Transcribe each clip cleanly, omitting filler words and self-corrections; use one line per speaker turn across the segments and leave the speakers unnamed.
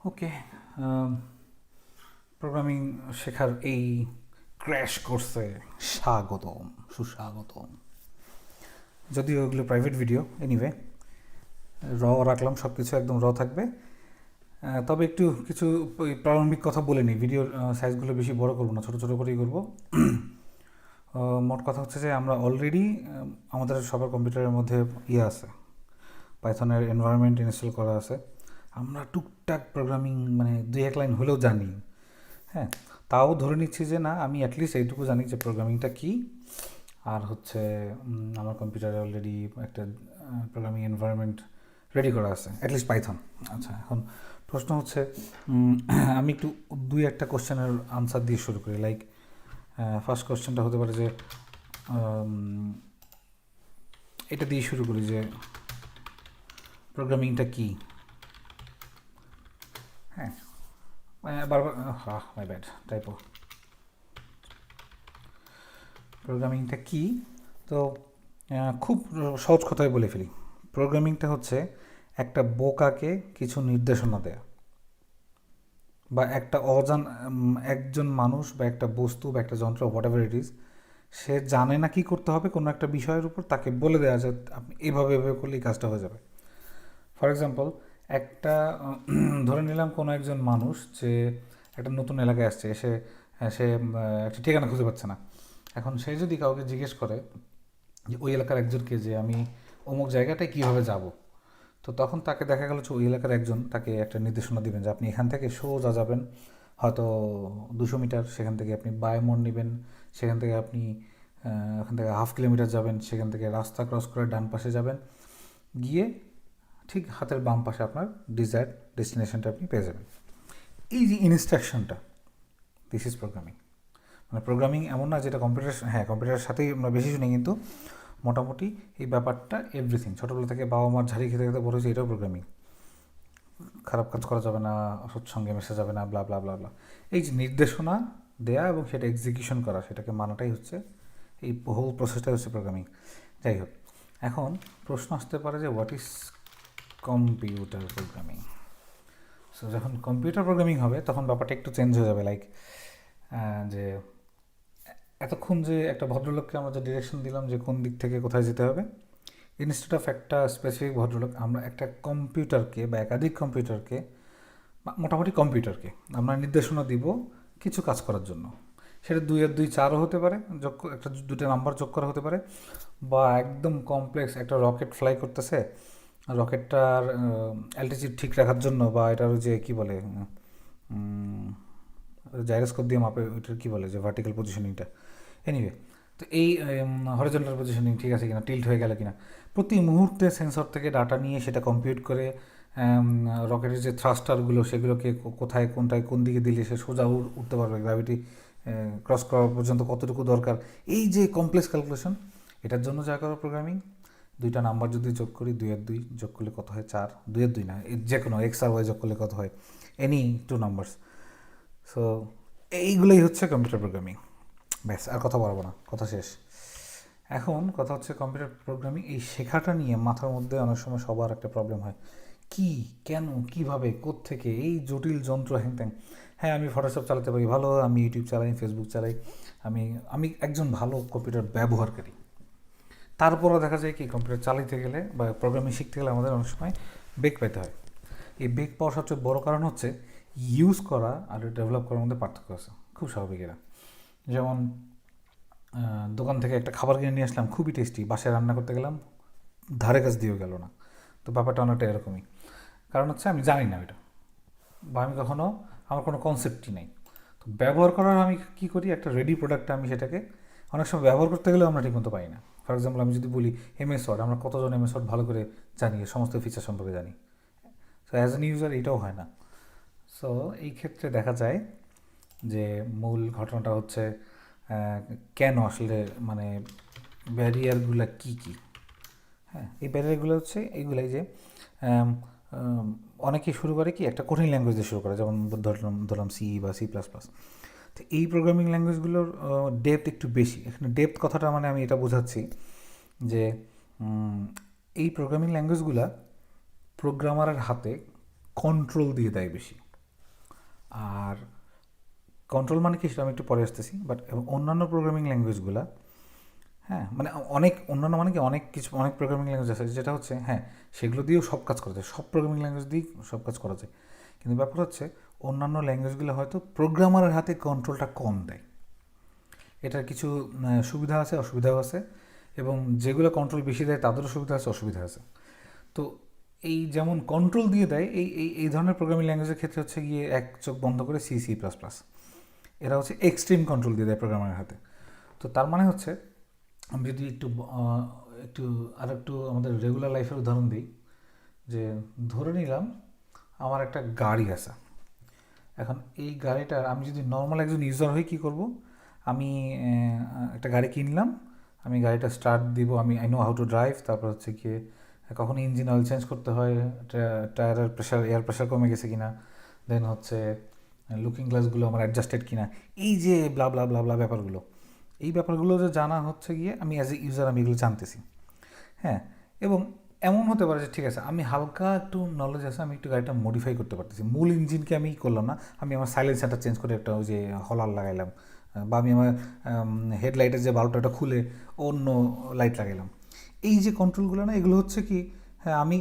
ওকে, programming শেখার এই crash কোর্সে স্বাগতম, সুস্বাগতম। যদিও ওগুলো প্রাইভেট ভিডিও, এনিওয়ে রাখলাম, সব কিছু একদম থাকবে। তবে একটু কিছু প্রারম্ভিক কথা বলে নিই। ভিডিওর সাইজগুলো বেশি বড় করবো না, ছোটো ছোটো করেই করবো। মোট কথা হচ্ছে যে আমরা অলরেডি আমাদের সবার কম্পিউটারের মধ্যে আছে, পাইথনের এনভায়রনমেন্ট ইনস্টল করা আছে। আমরা টুকটাক প্রোগ্রামিং মানে 2-1 লাইন হলেও জানি। হ্যাঁ, তাও ধরে নিচ্ছি যে না, আমি অ্যাটলিস্ট এইটুকু জানি যে প্রোগ্রামিংটা কী। আর হচ্ছে আমার কম্পিউটারে অলরেডি একটা প্রোগ্রামিং এনভায়রনমেন্ট রেডি করা আছে, অ্যাটলিস্ট পাইথন। আচ্ছা, এখন প্রশ্ন হচ্ছে, আমি একটু 2-1টা কোশ্চেনের আনসার দিয়ে শুরু করি। লাইক ফার্স্ট কোশ্চেনটা হতে পারে যে এটা দিয়ে শুরু করি যে প্রোগ্রামিংটা কী। হ্যাঁ, বারবার মাই ব্যাড, টাইপো। প্রোগ্রামিংটা কী? তো খুব সহজ কথায় বলে ফেলি। প্রোগ্রামিংটা হচ্ছে একটা বোকাকে কিছু নির্দেশনা দেয়া, বা একটা একজন মানুষ বা একটা বস্তু বা একটা যন্ত্র, হোয়াট এভার ইট ইজ, সে জানে না কী করতে হবে কোনো একটা বিষয়ের উপর, তাকে বলে দেওয়া যায় আপনি এভাবে এভাবে করলে এই কাজটা হয়ে যাবে। ফর এক্সাম্পল, একটা ধরে নিলাম কোনো একজন মানুষ যে একটা নতুন এলাকায় আসছে, সে একটা ঠিকানা খুঁজে পাচ্ছে না। এখন সে যদি কাউকে জিজ্ঞেস করে যে ওই এলাকার একজনকে যে আমি অমুক জায়গাটায় কীভাবে যাব, তো তখন তাকে দেখা গেল যে ওই এলাকার একজন তাকে একটা নির্দেশনা দিবেন যে আপনি এখান থেকে সোজা যাবেন হয়তো 200 মিটার, সেখান থেকে আপনি বাই মোড় নেবেন, সেখান থেকে আপনি ওখান থেকে 1/2 কিলোমিটার যাবেন, সেখান থেকে রাস্তা ক্রস করে ডান পাশে যাবেন, গিয়ে ঠিক হাতের বাম পাশে আপনার ডিজায়ার্ড ডেস্টিনেশনটা আপনি পেয়ে যাবেন। এই যে ইনস্ট্রাকশনটা, দিস ইজ প্রোগ্রামিং। মানে প্রোগ্রামিং এমন না যেটা কম্পিউটারের সাথেই আমরা বেশি শুনি, কিন্তু মোটামুটি এই ব্যাপারটা এভরিথিং। ছোটোবেলা থেকে বাবা মার ঝাড়ি খেতে খেতে বড় হয়েছে, এটাও প্রোগ্রামিং। খারাপ কাজ করা যাবে না, সৎসঙ্গে মেশা যাবে না, ব্লা ব্লা ব্লা ব্লা। এই যে নির্দেশনা দেয়া এবং সেটা এক্সিকিউশন করা, সেটাকে মানাটাই হচ্ছে এই হোল প্রসেসটাই হচ্ছে প্রোগ্রামিং। যাই হোক, এখন প্রশ্ন আসতে পারে যে what is computer programming. So যখন কম্পিউটার প্রোগ্রামিং হবে তখন ব্যাপারটা একটু চেঞ্জ হয়ে যাবে। লাইক যে এতক্ষণ যে একটা ভদ্রলোককে আমরা যে ডিরেকশন দিলাম যে কোন দিক থেকে কোথায় যেতে হবে, ইনস্টেড অফ একটা স্পেসিফিক ভদ্রলোক, আমরা একটা কম্পিউটারকে বা একাধিক কম্পিউটারকে, মোটামুটি কম্পিউটারকে আমরা নির্দেশনা দিব কিছু কাজ করার জন্য। সেটা 2 আর 2 4ও হতে পারে, একটা 2টা নাম্বার যোগ করা হতে পারে, বা একদম কমপ্লেক্স একটা রকেট ফ্লাই করতেছে, রকেটটার অ্যালটিচিউড ঠিক রাখার জন্য, বা এটার যে কী বলে জাইরোস্কোপ দিয়ে মাপে, ওইটার কী বলে যে ভার্টিক্যাল পজিশনিংটা, এনিওয়ে। তো এই হরিজন্টাল পজিশনিং ঠিক আছে কিনা, টিল্ট হয়ে গেল কিনা, প্রতি মুহূর্তে সেন্সর থেকে ডাটা নিয়ে সেটা কম্পিউট করে রকেটের যে থ্রাস্টারগুলো সেগুলোকে কোথায় কোনটায় কোন দিকে দিলে সে সোজা উঠতে পারবে, গ্র্যাভিটি ক্রস করা পর্যন্ত কতটুকু দরকার, এই যে কমপ্লেক্স ক্যালকুলেশন, এটার জন্য যা করো প্রোগ্রামিং। 2টা নাম্বার যদি যোগ করি, 2 আর 2 যোগ করলে কত হয় 4, 2 আর 2 না, যে কোনো এক্স আর ওয়াই যোগ করলে কত হয়, এনি 2 নাম্বারস। সো এইগুলোই হচ্ছে কম্পিউটার প্রোগ্রামিং। ব্যাস, আর কথা বলবো না, কথা শেষ। এখন কথা হচ্ছে কম্পিউটার প্রোগ্রামিং এই শেখাটা নিয়ে মাথার মধ্যে অনেক সময় সবার একটা প্রবলেম হয়, কি, কেন, কীভাবে, কোত্থেকে এই জটিল যন্ত্র হ্যাং। হ্যাঁ, আমি ফটোশপ চালাতে পারি ভালো, আমি ইউটিউব চালাই, ফেসবুক চালাই, আমি আমি একজন ভালো কম্পিউটার ব্যবহারকারী। তারপরও দেখা যায় কি, কম্পিউটার চালাতে গেলে বা প্রোগ্রামিং শিখতে গেলে আমাদের অনেক সময় বেগ পেতে হয়। এই বেগ পাওয়ার সবচেয়ে বড় কারণ হচ্ছে ইউজ করা আর ডেভেলপ করার মধ্যে পার্থক্য আছে, খুব স্বাভাবিক এরা। যেমন দোকান থেকে একটা খাবার কিনে নিয়ে আসলাম, খুবই টেস্টি, বাসায় রান্না করতে গেলাম, ধারে কাছ দিয়েও গেল না। তো ব্যাপারটা অনেকটা এরকমই। কারণ হচ্ছে আমি জানি না ওইটা, বা আমি কখনো, আমার কোনো কনসেপ্টই নেই। তো ব্যবহার করার আমি কী করি, একটা রেডি প্রোডাক্টটা আমি সেটাকে অনেক সময় ব্যবহার করতে গেলেও আমরা ঠিকমতো পাই না। ফর এক্সাম্পল, আমি যদি বলি এমএস ওয়ার্ড, আমরা কতজন এমএস ওয়ার্ড ভালো করে জানি, সমস্ত ফিচার সম্পর্কে জানি। সো অ্যাজ এন ইউজার এটাও হয় না। সো এই ক্ষেত্রে দেখা যায় যে মূল ঘটনাটা হচ্ছে কেন আসলে, মানে ব্যারিয়ারগুলো কী কী। হ্যাঁ, এই ব্যারিয়ারগুলো হচ্ছে এইগুলাই যে অনেকেই শুরু করে কি একটা কঠিন ল্যাঙ্গুয়েজ দিয়ে শুরু করে, যেমন ধরলাম সি বা C++। তো এই প্রোগ্রামিং ল্যাঙ্গুয়েজগুলোর ডেপথ একটু বেশি। এখানে ডেপথ কথাটা মানে আমি এটা বোঝাচ্ছি যে এই প্রোগ্রামিং ল্যাঙ্গুয়েজগুলো প্রোগ্রামারের হাতে কন্ট্রোল দিয়ে দেয় বেশি। আর কন্ট্রোল মানে কি সেটা আমি একটু পরে আসতেছি, বাট অন্যান্য প্রোগ্রামিং ল্যাঙ্গুয়েজগুলো, হ্যাঁ মানে অনেক অন্যান্য মানে কি অনেক কিছু অনেক প্রোগ্রামিং ল্যাঙ্গুয়েজ আছে যেটা হচ্ছে হ্যাঁ সেগুলো দিয়েও সব কাজ করা যায়, সব প্রোগ্রামিং ল্যাঙ্গুয়েজ দিয়েই সব কাজ করা যায়, কিন্তু ব্যাপার হচ্ছে অন্যান্য ল্যাঙ্গুয়েজগুলো হয়তো প্রোগ্রামারের হাতে কন্ট্রোলটা কম দেয়। এটার কিছু সুবিধা আছে, অসুবিধাও আছে, এবং যেগুলো কন্ট্রোল বেশি দেয় তাদেরও সুবিধা আছে, অসুবিধা আছে। তো এই যেমন কন্ট্রোল দিয়ে দেয় এই ধরনের প্রোগ্রামিং ল্যাঙ্গুয়েজের ক্ষেত্রে হচ্ছে গিয়ে এক চোখ বন্ধ করে সি++, এরা হচ্ছে এক্সট্রিম কন্ট্রোল দিয়ে দেয় প্রোগ্রামারের হাতে। তো তার মানে হচ্ছে আমি যদি একটু আর একটু আমাদের রেগুলার লাইফের উদাহরণ দিই, যে ধরে নিলাম আমার একটা গাড়ি আছে। এখন এই গাড়িটার আমি যদি নর্মাল একজন ইউজার হই কী করব, আমি একটা গাড়ি কিনলাম, আমি গাড়িটা স্টার্ট দিব, আমি I know how to drive, তারপর হচ্ছে গিয়ে কখন ইঞ্জিন অয়েল চেঞ্জ করতে হয়, টায়ারের প্রেশার এয়ার প্রেশার কমে গেছে কিনা, দেন হচ্ছে লুকিং গ্লাসগুলো আমার অ্যাডজাস্টেড কিনা, এই যে ব্লা ব্লা ব্লা ব্লা ব্যাপারগুলো, এই ব্যাপারগুলো যে জানা হচ্ছে গিয়ে আমি অ্যাজ এ ইউজার আমি এগুলো জানতেছি। হ্যাঁ, এবং এমন হতে পারে যে ঠিক আছে আমি হালকা একটু নলেজ আছে, আমি একটু গাড়িটা মডিফাই করতে পারতেছি, মূল ইঞ্জিনকে আমি করলাম না, আমি আমার সাইলেন্সারটা চেঞ্জ করে একটা ওই যে হলার লাগাইলাম, বা আমি আমার হেডলাইটের যে বাল্বটা ওটা খুলে অন্য লাইট লাগাইলাম। এই যে কন্ট্রোলগুলো না, এগুলো হচ্ছে কি হ্যাঁ আমি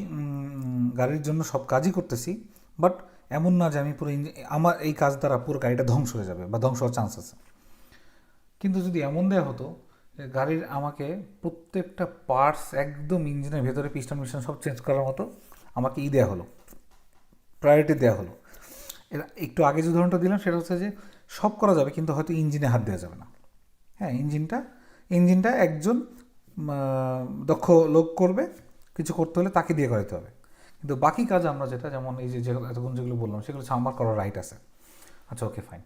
গাড়ির জন্য সব কাজই করতেছি, বাট এমন না যে আমি পুরো আমার এই কাজ দ্বারা পুরো গাড়িটা ধ্বংস হয়ে যাবে বা ধ্বংস হওয়ার চান্স আছে। কিন্তু যদি এমন দেওয়া হতো যে গাড়ির আমাকে প্রত্যেকটা পার্টস একদম ইঞ্জিনের ভেতরে পিস্টন মিশন সব চেঞ্জ করার মতো আমাকে দেওয়া হলো, প্রায়োরিটি দেওয়া হলো। এটা একটু আগে যে উদাহরণটা দিলাম সেটা হচ্ছে যে সব করা যাবে কিন্তু হয়তো ইঞ্জিনে হাত দেওয়া যাবে না। হ্যাঁ, ইঞ্জিনটা একজন দক্ষ লোক করবে, কিছু করতে হলে তাকে দিয়ে করাতে হবে, কিন্তু বাকি কাজ আমরা যেটা যেমন এই যে এতক্ষণ যেগুলো বললাম সেগুলো হচ্ছে আমার করার রাইট আছে। আচ্ছা ওকে ফাইন,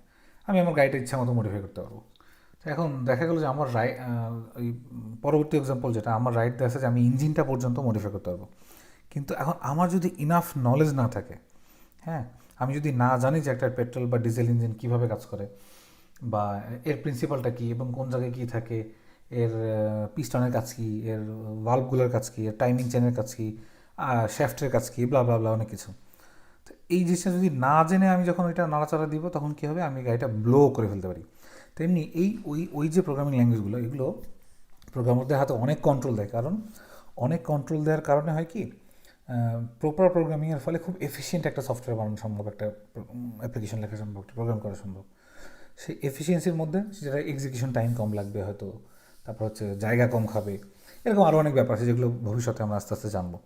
আমি আমার গাড়িটা ইচ্ছা মতো মডিফাই করতে পারবো। তো এখন দেখা গেলো যে আমার ওই পরবর্তী এক্সাম্পল যেটা আমার রাইট দেওয়া আছে যে আমি ইঞ্জিনটা পর্যন্ত মডিফাই করতে পারবো, কিন্তু এখন আমার যদি ইনাফ নলেজ না থাকে, হ্যাঁ আমি যদি না জানি যে একটা পেট্রোল বা ডিজেল ইঞ্জিন কীভাবে কাজ করে, বা এর প্রিন্সিপালটা কী এবং কোন জায়গায় কী থাকে, এর পিস্টনের কাজ কী, এর ভালভগুলোর কাজ কী, এর টাইমিং চেনের কাজ কী, শ্যাফটের কাজ কী, ব্লা ব্লা ব্লা অনেক কিছু। তো এই জিনিসটা যদি না জেনে আমি যখন ওইটা নাড়াচাড়া দিব তখন কী হবে, আমি গাড়িটা ব্লো করে ফেলতে পারি। তেমনি ওই যে প্রোগ্রামিং ল্যাঙ্গুয়েজগুলো, এগুলো প্রোগ্রামারদের হাতে অনেক কন্ট্রোল দেয়, কারণ অনেক কন্ট্রোল দেওয়ার কারণে হয় কি প্রপার প্রোগ্রামিংয়ের ফলে খুব এফিশিয়েন্ট একটা সফটওয়্যার বানানো সম্ভব, একটা অ্যাপ্লিকেশন লেখা সম্ভব, একটা প্রোগ্রাম করা সম্ভব। সেই এফিসিয়েন্সির মধ্যে যেটা এক্সিকিউশন টাইম কম লাগবে হয়তো, তারপর হচ্ছে জায়গা কম খাবে, এরকম আরও অনেক ব্যাপার আছে যেগুলো ভবিষ্যতে আমরা আস্তে আস্তে জানবো।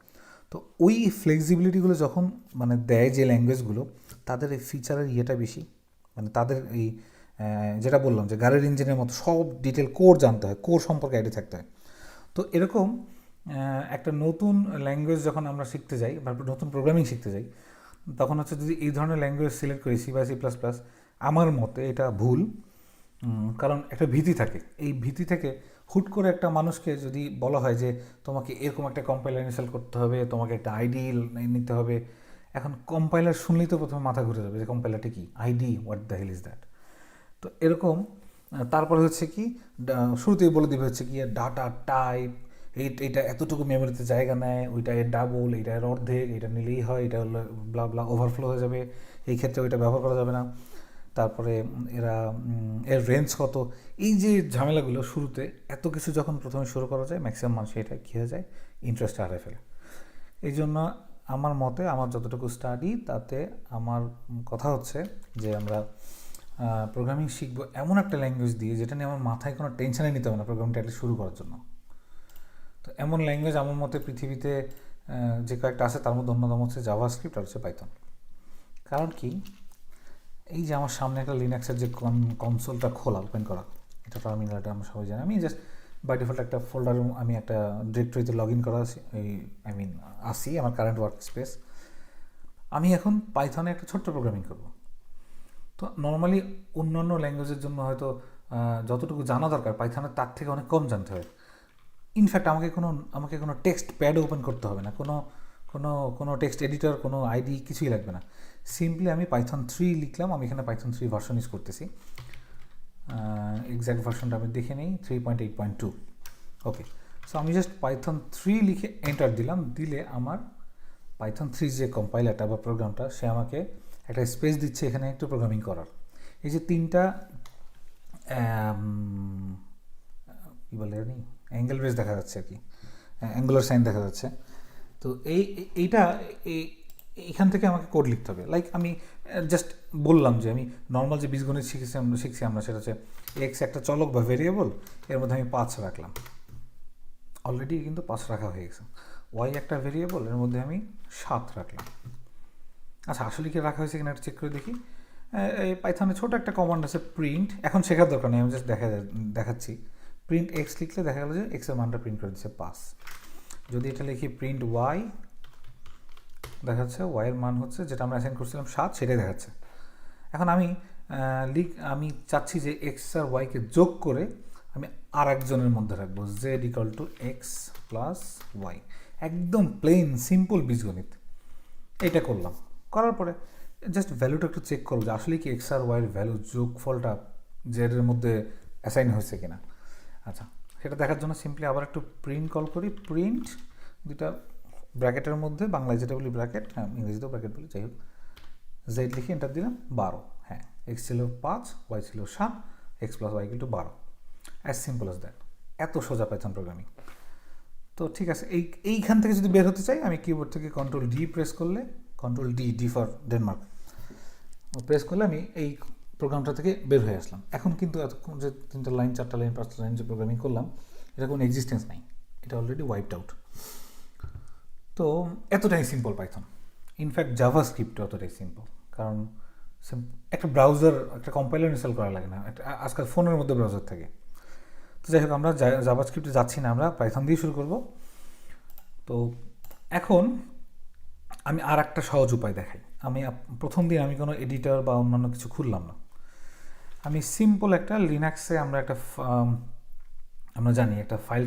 তো ওই ফ্লেক্সিবিলিটিগুলো যখন মানে দেয় যে ল্যাঙ্গুয়েজগুলো, তাদের এই ফিচারের ইয়েটা বেশি, মানে তাদের এই যেটা বললাম যে গাড়ির ইঞ্জিনের মতো সব ডিটেল কোর জানতে হয়, কোর সম্পর্কে আইডিয়া থাকতে হয়। তো এরকম একটা নতুন ল্যাঙ্গুয়েজ যখন আমরা শিখতে যাই বা নতুন প্রোগ্রামিং শিখতে যাই, তখন হচ্ছে যদি এই ধরনের ল্যাঙ্গুয়েজ সিলেক্ট করি C++, আমার মতে এটা ভুল। কারণ একটা ভীতি থাকে, এই ভীতি থেকে হুট করে একটা মানুষকে যদি বলা হয় যে তোমাকে এরকম একটা কম্পাইলার ইনস্টল করতে হবে, তোমাকে একটা আইডি নিতে হবে, এখন কম্পাইলার শুনলেই তো প্রথমে মাথা ঘুরে যাবে যে কম্পাইলারটা কি, ID, what the hell is that. তো এরকম তারপরে হচ্ছে কি শুরুতেই বলে দিবে হচ্ছে কি ডাটা টাইপ, এইটা এতটুকু মেমোরিতে জায়গা নেয়, ওইটা এর ডাবল, এইটা এর অর্ধেক, এটা নিলেই হয়, এটা হলো ব্লা ব্লা ওভারফ্লো হয়ে যাবে, এই ক্ষেত্রে ওইটা ব্যবহার করা যাবে না। তারপরে এরা এর রেঞ্জ কত, এই যে ঝামেলাগুলো শুরুতে এত কিছু যখন প্রথমে শুরু করা যায়, ম্যাক্সিমাম মানুষ এটা কী হয়ে যায়, ইন্টারেস্ট হারিয়ে ফেলে। এই জন্য আমার মতে, আমার যতটুকু স্টাডি তাতে আমার কথা হচ্ছে যে আমরা প্রোগ্রামিং শিখবো এমন একটা ল্যাঙ্গুয়েজ দিয়ে যেটা নিয়ে আমার মাথায় কোনো টেনশনে নিতে হবে না প্রোগ্রামিংটা একটা শুরু করার জন্য। তো এমন ল্যাঙ্গুয়েজ আমার মতে পৃথিবীতে যে কয়েকটা আছে তার মধ্যে অন্যতম হচ্ছে জাভাস্ক্রিপ্ট আর হচ্ছে পাইথন। কারণ কি, এই যে আমার সামনে একটা লিনাক্সের যে কনসোলটা খোলা, ওপেন করা, এটা টার্মিনালটা আমরা সবাই জানি, আমি জাস্ট বাই ডিফল্ট একটা ফোল্ডার, আমি একটা ডিরেক্টরিতে লগ ইন করা আছি, আসি আমার কারেন্ট ওয়ার্ক স্পেস। আমি এখন পাইথনে একটা ছোট্ট প্রোগ্রামিং করব। তো নর্মালি অন্যান্য ল্যাঙ্গুয়েজের জন্য হয়তো যতটুকু জানা দরকার পাইথনের তার থেকে অনেক কম জানতে হয়। ইনফ্যাক্ট আমাকে কোনো টেক্সট প্যাড ওপেন করতে হবে না, কোনো টেক্সট এডিটর, কোনো আইডি কিছুই লাগবে না। সিম্পলি আমি পাইথন 3 লিখলাম, আমি এখানে পাইথন 3 ভার্সন ইউজ করতেছি, এক্স্যাক্ট ভার্সনটা আমি দেখে নিই 3.8.2। ওকে, সো আমি জাস্ট পাইথন 3 লিখে এন্টার দিলাম, দিলে আমার পাইথন 3 যে কম্পাইলারটা বা প্রোগ্রামটা সে আমাকে একটা স্পেস দিচ্ছে এখানে একটু প্রোগ্রামিং করার। এই যে তিনটা কী বলে জানি অ্যাঙ্গেল বেস দেখা যাচ্ছে আর কি, অ্যাঙ্গুলার সাইন দেখা যাচ্ছে। তো এইটা এইখান থেকে আমাকে কোড লিখতে হবে। লাইক আমি জাস্ট বললাম যে আমি নর্মাল যে বীজগণিত শিখছি আমরা, সেটা হচ্ছে এক্স একটা চলক বা ভেরিয়েবল, এর মধ্যে আমি 5 রাখলাম, অলরেডি কিন্তু 5 রাখা হয়ে গেছে। ওয়াই একটা ভেরিয়েবল, এর মধ্যে আমি 7 রাখলাম। আচ্ছা, আসলে কি রাখা হয়েছে কিনা একটা চেক করে দেখি। এই পাইথনে ছোটো একটা কমান্ড আছে প্রিন্ট, এখন শেখার দরকার নেই, আমি জাস্ট দেখাচ্ছি। প্রিন্ট এক্স লিখলে দেখা গেল যে এক্সের মানটা প্রিন্ট করে দিচ্ছে 5। যদি এটা লিখি প্রিন্ট ওয়াই, দেখা যাচ্ছে ওয়াইয়ের মান হচ্ছে যেটা আমরা অ্যাসাইন করছিলাম 7, সেটাই দেখাচ্ছে। এখন আমি চাচ্ছি যে এক্স আর ওয়াইকে যোগ করে আমি আর একজনের মধ্যে রাখবো, z equal to x plus y. একদম প্লেন সিম্পল বীজগণিত। এইটা করলাম, করার পরে জাস্ট ভ্যালুটা একটু চেক করবো যে আসলে কি এক্স আর ওয়াইয়ের ভ্যালু যোগফলটা জেডের মধ্যে অ্যাসাইন হয়েছে কিনা। আচ্ছা, সেটা দেখার জন্য সিম্পলি আবার একটু প্রিন্ট কল করি। প্রিন্ট দুটা ব্র্যাকেটের মধ্যে, বাংলায় যেটা বলি ব্র্যাকেট, হ্যাঁ ইংরেজিতেও ব্র্যাকেট বলি, যাই হোক, জেড লিখে এন্টার দিলাম 12। হ্যাঁ, এক্স ছিল 5, ওয়াই ছিল 7, x plus y equal to 12। As simple as that. এত সোজা পাইথন প্রোগ্রামিং। তো ঠিক আছে, এইখান থেকে যদি বের হতে চাই, আমি কিবোর্ড থেকে কন্ট্রোল ডি প্রেস করলে, control D for Denmark press করলে আমি এই প্রোগ্রামটা থেকে বের হয়ে আসলাম। এখন কিন্তু এতক্ষণ যে 3টা লাইন 4টা লাইন 5টা লাইন যে প্রোগ্রামিং করলাম, এটা কোনো এক্সিস্টেন্স নাই, এটা অলরেডি ওয়াইপড আউট। তো এতটাই simple Python. In fact JavaScript অতটাই সিম্পল, কারণ একটা ব্রাউজার, একটা কম্পাইলার ইনস্টল করা লাগে না। আজকাল ফোনের মধ্যে ব্রাউজার থাকে। তো যাই হোক, আমরা জাভা স্ক্রিপ্টে যাচ্ছি না, আমরা পাইথন দিয়ে শুরু করব। তো এখন আমি আর একটা সহজ উপায় দেখাই। আমি প্রথম দিন আমি কোনো এডিটর বা অন্যান্য কিছু খুললাম না। আমি সিম্পল একটা লিনাক্সে আমরা জানি একটা ফাইল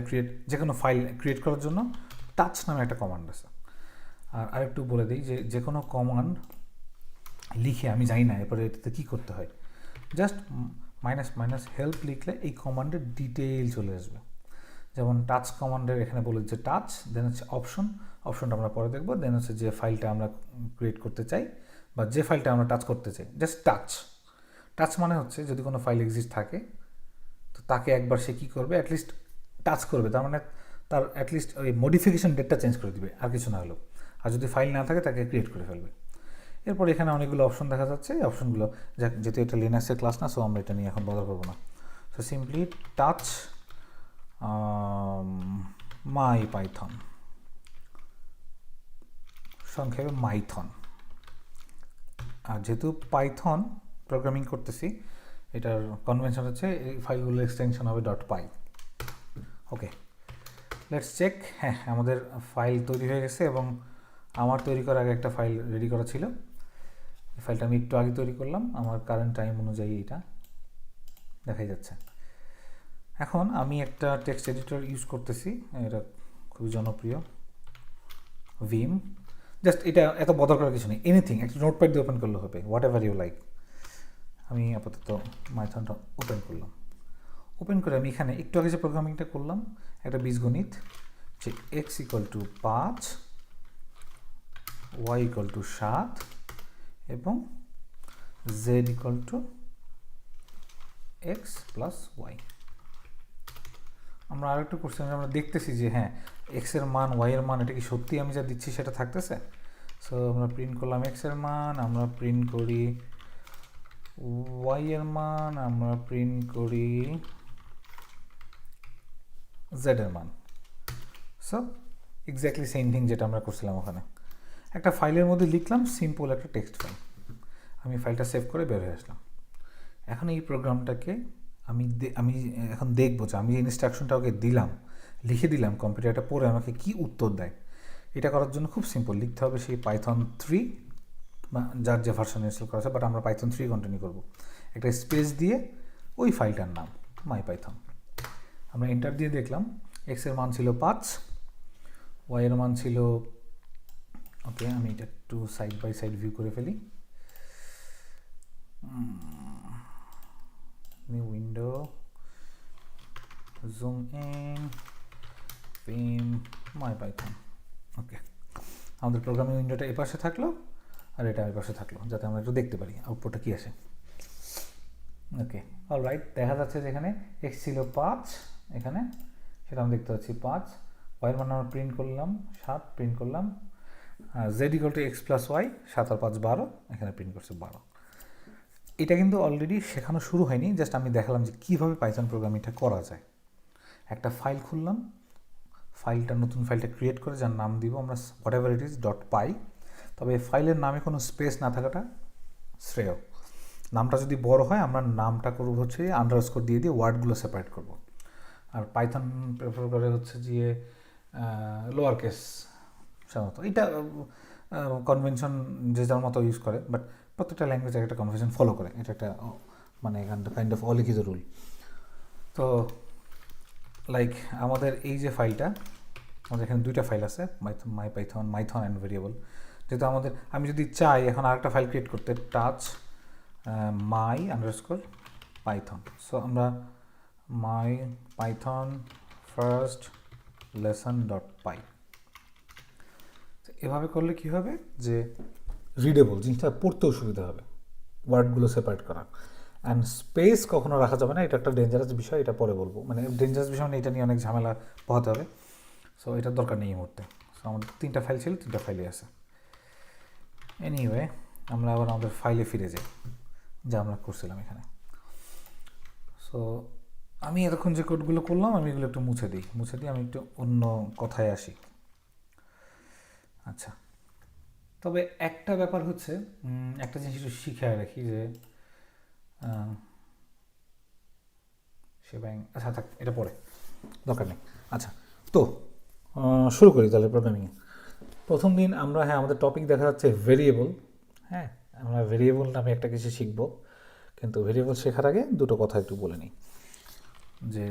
যে কোনো ফাইল ক্রিয়েট করার জন্য টাচ নামে একটা কমান্ড আছে। আর আরেকটু বলে দিই যে কোনো কমান্ড লিখে আমি জানি না এরপরে এটাতে কী করতে হয়, জাস্ট -হেল্প লিখলে এই কমান্ডের ডিটেইল চলে আসবে। যেমন টাচ কমান্ডের এখানে বলে যে টাচ, দেন হচ্ছে অপশনটা আমরা পরে দেখবো, দেন হচ্ছে যে ফাইলটা আমরা ক্রিয়েট করতে চাই বা যে ফাইলটা আমরা টাচ করতে চাই, জাস্ট টাচ মানে হচ্ছে যদি কোনো ফাইল এক্সিস্ট থাকে তো তাকে একবার সে কী করবে, অ্যাটলিস্ট টাচ করবে, তার মানে তার অ্যাটলিস্ট ওই মডিফিকেশন ডেটটা চেঞ্জ করে দিবে, আর কিছু না হলেও। আর যদি ফাইল না থাকে তাকে ক্রিয়েট করে ফেলবে। এরপর এখানে অনেকগুলো অপশন দেখা যাচ্ছে, এই অপশনগুলো যেহেতু এটা লিনাক্সের ক্লাস না, সো আমরা এটা নিয়ে এখন বদল করবো না। So simply touch my Python, সংক্ষেপে মাইথন। আর যেহেতু পাইথন প্রোগ্রামিং করতেছি, এটার কনভেনশন হচ্ছে এই ফাইলগুলোর এক্সটেনশন হবে .py। Okay, let's check. হ্যাঁ, আমাদের ফাইল তৈরি হয়ে গেছে, এবং আমার তৈরি করার আগে একটা ফাইল রেডি করা ছিল। এই ফাইলটা আমি একটু আগে তৈরি করলাম, আমার কারেন্ট টাইম অনুযায়ী এটা দেখাই যাচ্ছে। এখন আমি একটা টেক্সট এডিটর ইউজ করতেছি, এটা খুবই জনপ্রিয়, ভিম। জাস্ট এটা এত বদল করার কিছু নেই, এনিথিং একটা নোটপ্যাড দিয়ে ওপেন করলে হবে, হোয়াট এভার ইউ লাইক। আমি আপাতত মাইথনটা ওপেন করলাম। ওপেন করে আমি এখানে একটু আগে যে প্রোগ্রামিংটা করলাম, একটা বীজগণিত যে x equal to 5, y equal to 7 এবং z equal to x plus y. আমরা আরেকটু করছি, আমরা দেখতেছি যে হ্যাঁ এক্সের মান ওয়াইয়ের মান এটা কি সত্যি আমি যা দিচ্ছি সেটা থাকতেছে। সো আমরা প্রিন্ট করলাম এক্সের মান, আমরা প্রিন্ট করি ওয়াইয়ের মান, আমরা প্রিন্ট করি জেডের মান। সো এক্স্যাক্টলি সেম থিং যেটা আমরা করছিলাম ওখানে। একটা ফাইলের মধ্যে লিখলাম, সিম্পল একটা টেক্সট ফাইল। আমি ফাইলটা সেভ করে বের হয়ে আসলাম। এখন এই প্রোগ্রামটাকে আমি এখন দেখবো যে আমি যে ইনস্ট্রাকশনটা ওকে দিলাম, লিখে দিলাম, কম্পিউটারটা পড়ে আমাকে কি উত্তর দেয়। এটা করার জন্য খুব সিম্পল, লিখতে হবে সেই পাইথন 3 বা যার যে ভার্সন ইনস্টল করা আছে, বাট আমরা পাইথন 3 কন্টিনিউ করবো। একটা স্পেস দিয়ে ওই ফাইলটার নাম মাই পাইথন, আমরা এন্টার দিয়ে দেখলাম এক্সের মান ছিল 5, ওয়াইয়ের মান ছিল, ওকে আমি এটা একটু সাইড বাই সাইড ভিউ করে ফেলি, new window, zoom in, vim, my Python. Okay, আমাদের প্রোগ্রামিং উইন্ডোটা এপাশে থাকলো, আর এটা আমার পাশে থাকলো, যাতে আমরা একটু দেখতে পারি আউটপুটটা কী আসে। ওকে, অলরাইট, দেখা যাচ্ছে যে এখানে এক্স ছিল 5, এখানে সেটা আমি দেখতে পাচ্ছি 5, ওয়াইয়ের মান আমরা প্রিন্ট করলাম 7, প্রিন্ট করলাম, z equal to x plus y, 7 আর 5 12, এখানে প্রিন্ট করছে 12। এটা কিন্তু অলরেডি শেখানো শুরু হয়নি, জাস্ট আমি দেখালাম যে কীভাবে পাইথন প্রোগ্রামিংটা করা যায়। একটা ফাইল খুললাম, নতুন ফাইলটা ক্রিয়েট করে যার নাম দিব আমরা what ever it is .py, তবে ফাইলের নামে কোনো স্পেস না থাকাটা শ্রেয়। নামটা যদি বড় হয় আমরা নামটা করবো হচ্ছে আন্ডারস্কোর দিয়ে ওয়ার্ডগুলো সেপারেট করব। আর পাইথন প্রেফার করে হচ্ছে যে লোয়ার কেস সাধারণত, এটা কনভেনশন যে যার মতো ইউজ করে, বাট প্রত্যেকটা ল্যাঙ্গুয়েজ একটা কনভেনশন ফলো করে, এটা একটা মানে কাইন্ড অফ অলিখিত রুল। তো লাইক আমাদের এই যে ফাইলটা, আমাদের এখানে দুইটা ফাইল আছে, মাইথন অ্যান্ড ভেরিয়েবল। যেহেতু আমি যদি চাই এখন আরেকটা ফাইল ক্রিয়েট করতে, touch my underscore Python, so আমরা মাই পাইথন ফার্স্ট লেসন .py, এভাবে করলে কি হবে যে রিডেবল, জিনিসটা পড়তেও সুবিধা হবে, ওয়ার্ডগুলো সেপারেট করা। অ্যান্ড স্পেস কখনো রাখা যাবে না, এটা একটা ডেঞ্জারাস বিষয়, এটা পরে বলবো। মানে ডেঞ্জারাস বিষয় মানে এটা নিয়ে অনেক ঝামেলা পোহাতে হবে, সো এটার দরকার নেই এই মুহূর্তে। সো আমাদের 3টা ফাইল ছিল, 3টা ফাইলই আছে। এনিওয়ে, আমরা আবার আমাদের ফাইলে ফিরে যাই যা আমরা করছিলাম এখানে। সো আমি এতক্ষণ যে কোডগুলো করলাম আমি এগুলো একটু মুছে দিই আমি একটু অন্য কথায় আসি। আচ্ছা, তবে একটা ব্যাপার হচ্ছে, একটা জিনিস একটু শিখে রাখি যে আচ্ছা থাক, এটা পরে দরকার নেই। আচ্ছা, তো শুরু করি তাহলে প্রোগ্রামিংয়ে। প্রথম দিন আমরা আমাদের টপিক দেখা যাচ্ছে ভেরিয়েবল। আমরা ভেরিয়েবল নামে একটা কিছু শিখব, কিন্তু ভেরিয়েবল শেখার আগে দুটো কথা একটু বলে নিই যে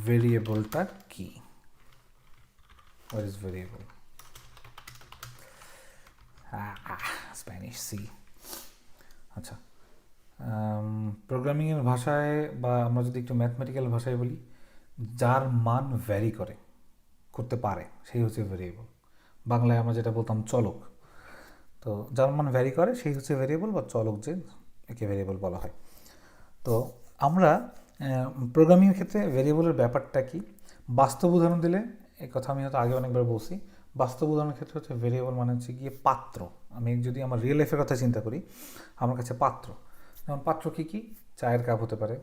ভেরিয়েবলটা কি, what is variable. Spanish C. আচ্ছা, প্রোগ্রামিংয়ের ভাষায় বা আমরা যদি একটু ম্যাথমেটিক্যাল ভাষায় বলি, যার মান ভ্যারি করতে পারে সেই হচ্ছে ভেরিয়েবল। বাংলায় আমরা যেটা বলতাম চলক, তো যার মান ভ্যারি করে সেই হচ্ছে ভেরিয়েবল, বা চলক যে একে ভেরিয়েবল বলা হয়। তো আমরা প্রোগ্রামিংয়ের ক্ষেত্রে ভেরিয়েবলের ব্যাপারটা কি, বাস্তব উদাহরণ দিলে, এই কথা আমি হয়তো আগে অনেকবার বলছি, বাস্তব উদাহরণের ক্ষেত্রে হচ্ছে ভেরিয়েবল মানে হচ্ছে গিয়ে পাত্র। আমি যদি আমার রিয়েল লাইফের কথা চিন্তা করি, আমার কাছে পাত্র, যেমন পাত্র কী কী, চায়ের কাপ হতে পারে,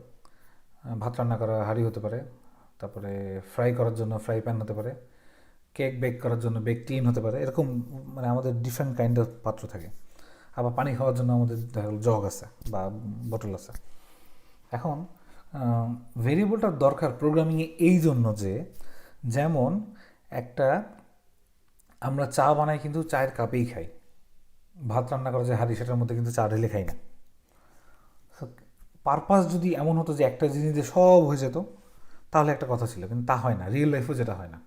ভাত রান্না করা হাঁড়ি হতে পারে, তারপরে ফ্রাই করার জন্য ফ্রাই প্যান হতে পারে, কেক বেক করার জন্য বেক টিন হতে পারে, এরকম মানে আমাদের ডিফারেন্ট কাইন্ড অফ পাত্র থাকে। আবার পানি খাওয়ার জন্য আমাদের জগ আছে বা বোতল আছে। এখন ভেরিয়েবলটার দরকার প্রোগ্রামিংয়ে এই জন্য যে, যেমন একটা আমরা চা বানাই কিন্তু চায়ের কাপেই খাই, ভাত রান্না করা যে হাঁড়ি সেটার মধ্যে কিন্তু চা ঢেলে খাই না। পারপাস যদি এমন হতো যে একটা জিনিস দিয়ে সব হয়ে যেত তাহলে একটা কথা ছিল, কিন্তু তা হয় না, রিয়েল লাইফেও যেটা হয় না।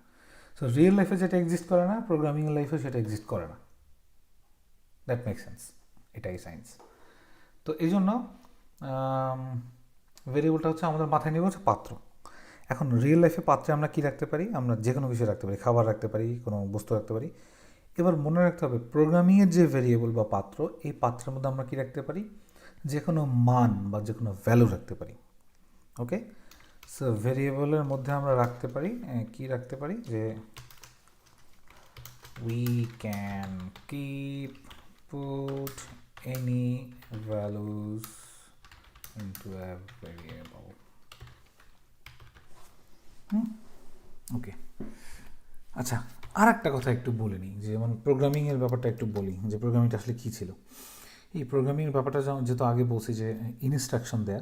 সো রিয়েল লাইফে যেটা এক্সিস্ট করে না, প্রোগ্রামিং লাইফেও সেটা এক্সিস্ট করে না। দ্যাট মেক সেন্স, এটাই সায়েন্স। তো এই জন্য ভেরিয়েবলটা হচ্ছে আমাদের মাথায় নিয়ে হচ্ছে পাত্র। এখন রিয়েল লাইফে পাত্রে আমরা কী রাখতে পারি, আমরা যে কোনো কিছু রাখতে পারি, খাবার রাখতে পারি, কোনো বস্তু রাখতে পারি। এবার মনে রাখতে হবে প্রোগ্রামিংয়ের যে ভেরিয়েবল বা পাত্র, এই পাত্রের মধ্যে আমরা কী রাখতে পারি, যে কোনো মান বা যে কোনো ভ্যালু রাখতে পারি। ওকে, সো ভেরিয়েবলের মধ্যে আমরা রাখতে পারি কি রাখতে পারি, যে we can keep put any values into a variable. ওকে, আচ্ছা, আর একটা কথা একটু বলে নিই, যেমন প্রোগ্রামিংয়ের ব্যাপারটা একটু বলি, যে প্রোগ্রামিংটা আসলে কী ছিল। এই প্রোগ্রামিংয়ের ব্যাপারটা যেহেতু আগে বলছি যে ইনস্ট্রাকশন দেয়া,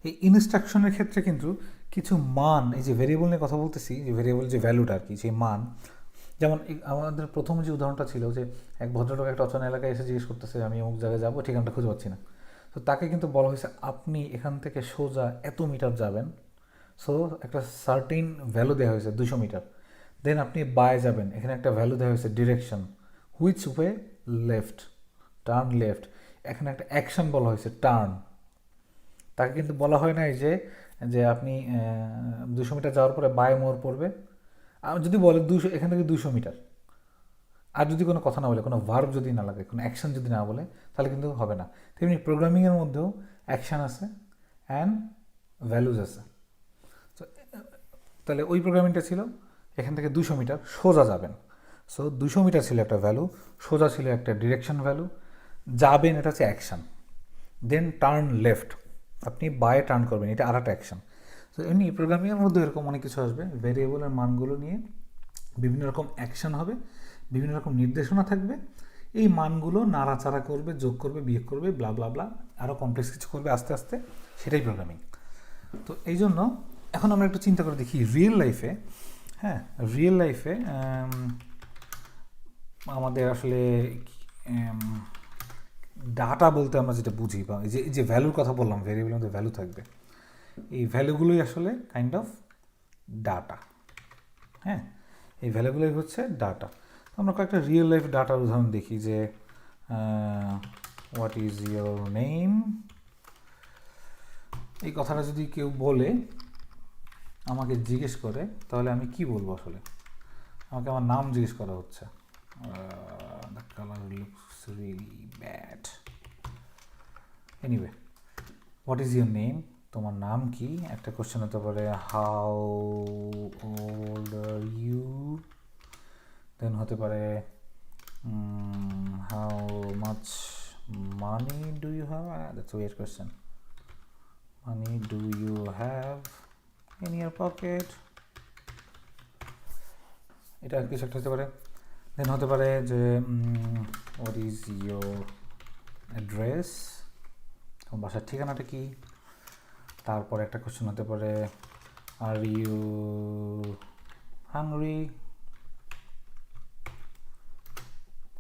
এই ইনস্ট্রাকশনের ক্ষেত্রে কিন্তু কিছু মান, এই যে ভেরিয়েবল নিয়ে কথা বলতেছি, যে ভেরিয়েবল যে ভ্যালুটা আর কি, সেই মান, যেমন আমাদের প্রথম যে উদাহরণটা ছিল যে এক ভদ্রলোক একটা অচেনা এলাকায় এসে জিজ্ঞেস করতেছে আমি অমুক জায়গায় যাবো, ঠিকানাটা খুঁজে পাচ্ছি না। তো তাকে কিন্তু বলা হয়েছে আপনি এখান থেকে সোজা এত মিটার যাবেন, সো একটা সার্টেন ভ্যালু দেওয়া হয়েছে 200 মিটার, দেন আপনি বায়ে যাবেন, এখানে একটা ভ্যালু দেওয়া হয়েছে direction, which way, left, turn left, এখানে একটা অ্যাকশন বলা হয়েছে টার্ন। তাকে কিন্তু বলা হয় নাই যে যে আপনি 200 মিটার যাওয়ার পরে বায়ে মোড় পড়বে, যদি বলে 200, এখান থেকে 200 মিটার, আর যদি কোনো কথা না বলে, কোনো ভার্ব যদি না লাগে, কোনো অ্যাকশন যদি না বলে, তাহলে কিন্তু হবে না। তেমনি প্রোগ্রামিংয়ের মধ্যেও অ্যাকশান আছে অ্যান্ড ভ্যালুজ আছে। তো তাহলে ওই প্রোগ্রামিংটা ছিল এখান থেকে 200 মিটার সোজা যাবেন। সো 200 মিটার ছিল একটা ভ্যালু, সোজা ছিল একটা ডিরেকশন ভ্যালু, যাবেন এটা হচ্ছে অ্যাকশান। দেন টার্ন লেফট, আপনি বায়ে টার্ন করবেন, এটা আর একটা অ্যাকশান। তো এমনি প্রোগ্রামিংয়ের মধ্যে এরকম অনেক কিছু আসবে, ভেরিয়েবলের মানগুলো নিয়ে বিভিন্ন রকম অ্যাকশান হবে, বিভিন্ন রকম নির্দেশনা থাকবে, এই মানগুলো নাড়াচাড়া করবে, যোগ করবে, বিয়োগ করবে, ব্লা ব্লা ব্লা, আরও কমপ্লেক্স কিছু করবে আস্তে আস্তে, সেটাই প্রোগ্রামিং। তো এই জন্য এখন আমরা একটু চিন্তা করে দেখি রিয়েল লাইফে, হ্যাঁ রিয়েল লাইফে আমাদের আসলে ডাটা বলতে আমরা যেটা বুঝি, বা এই যে ভ্যালুর কথা বললাম, ভেরিয়েবলের মধ্যে ভ্যালু থাকবে, এই ভ্যালুগুলোই আসলে কাইন্ড অফ ডাটা। হ্যাঁ, এই ভ্যালুগুলোই হচ্ছে ডাটা। আমরা কয়েকটা রিয়েল লাইফ ডাটার উদাহরণ দেখি, যে হোয়াট ইজ ইয়োর নেম, এই কথাটা যদি কেউ বলে, আমাকে জিজ্ঞেস করে, তাহলে আমি কি বলবো আসলে? আমাকে আমার নাম জিজ্ঞেস করা হচ্ছে। The colour looks really bad. Anyway, what is your name, তোমার নাম কি? একটা কোশ্চেন হতে পারে how old are you, then হতে পারে how much money do you have, that's a weird question. Money do you have in your pocket? এটা কিছু একটা হতে পারে। দেন হতে পারে যে হোয়াট ইজ ইয়োর অ্যাড্রেস, তোমার বাসার ঠিকানাটা কি? তারপরে একটা কোশ্চেন হতে পারে are you hungry?